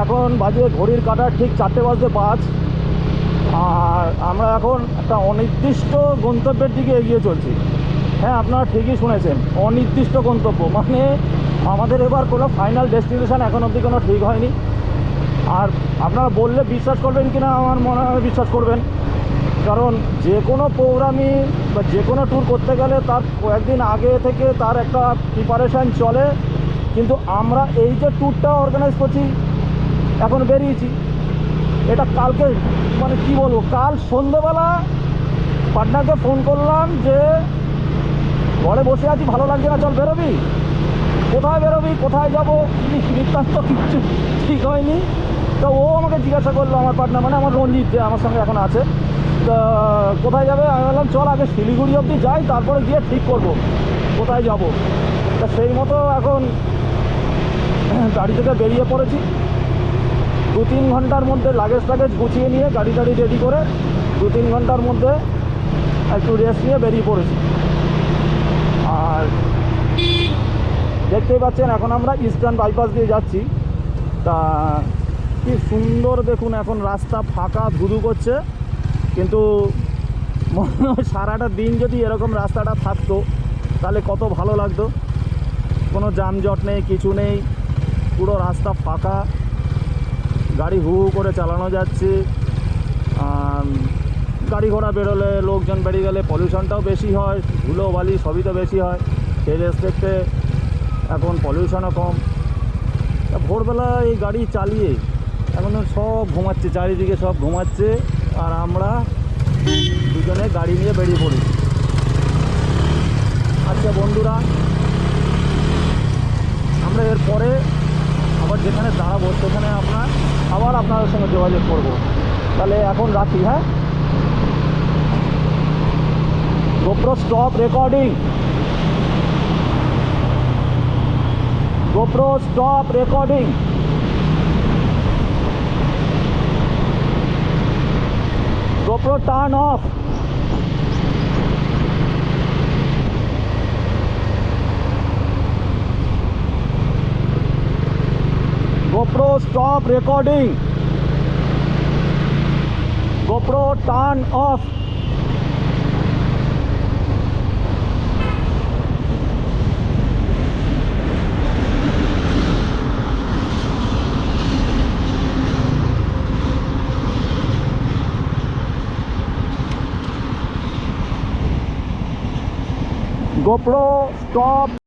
এখন বাজে ঘড়ির কাঁটার ঠিক 4:05, আর আমরা এখন একটা অনির্দিষ্ট গন্তব্যের দিকে এগিয়ে চলছি। হ্যাঁ, আপনারা ঠিকই শুনেছেন, অনির্দিষ্ট গন্তব্য, মানে আমাদের এবার কোনো ফাইনাল ডেস্টিনেশান এখন অবধি কোনো ঠিক হয়নি। আর আপনারা বললে বিশ্বাস করবেন কি না আমার মনে হয় বিশ্বাস করবেন, কারণ যে কোনো প্রোগ্রামই বা যে কোনো ট্যুর করতে গেলে তার কয়েকদিন আগে থেকে তার একটা প্রিপারেশান চলে। কিন্তু আমরা এই যে ট্যুরটা অর্গানাইজ করছি, এখন বেরিয়েছি, এটা কালকে, মানে কি বলবো, কাল সন্ধ্যেবেলা পাটনাকে ফোন করলাম যে ঘরে বসে আছি, ভালো লাগছে না, চল বেরোবি। কোথায় বেরোবি, কোথায় যাবো, বৃত্তান্ত কিচ্ছু ঠিক হয়নি। তো ও আমাকে জিজ্ঞাসা করলো, আমার পার্টনার মানে আমার রঞ্জিত যে আমার সঙ্গে এখন আছে, তো কোথায় যাবে। আমি বললাম চল আগে শিলিগুড়ি অবধি যাই, তারপরে গিয়ে ঠিক করব কোথায় যাব। তা সেই মতো এখন গাড়ি থেকে বেরিয়ে পড়েছি। 2-3 ঘন্টার মধ্যে লাগেজ গুছিয়ে নিয়ে গাড়ি রেডি করে 2-3 ঘন্টার মধ্যে একটু রেস্ট নিয়ে বেরিয়ে পড়েছি। আর দেখতেই পাচ্ছেন এখন আমরা ইস্টার্ন বাইপাস দিয়ে যাচ্ছি। তা কি সুন্দর দেখুন, এখন রাস্তা ফাঁকা, ধুধু করছে, কিন্তু মনে হয় সারাটা দিন যদি এরকম রাস্তাটা থাকতো তাহলে কত ভালো লাগতো। কোনো যানজট নেই, কিছু নেই, পুরো রাস্তা ফাঁকা, গাড়ি হু হু করে চালানো যাচ্ছে। গাড়ি ঘোড়া বেরোলে, লোকজন বেরিয়ে গেলে পলিউশনটাও বেশি হয়, ধুলো বালি সবই তো বেশি হয়। সেই রেসপেক্টে এখন পলিউশনও কম। ভোরবেলা এই গাড়ি চালিয়ে এখন সব ঘুমাচ্ছে, চারিদিকে সব ঘুমাচ্ছে, আর আমরা দুজনে গাড়ি নিয়ে বেরিয়ে পড়ি। আচ্ছা বন্ধুরা, আমরা এরপরে আবার যেখানে দাঁড়াবো সেখানে আবার আপনাদের সঙ্গে যোগাযোগ করব। তাহলে এখন রাখি। হ্যাঁ, GoPro stop recording. GoPro stop recording. GoPro turn off. GoPro stop recording. GoPro turn off. GoPro stop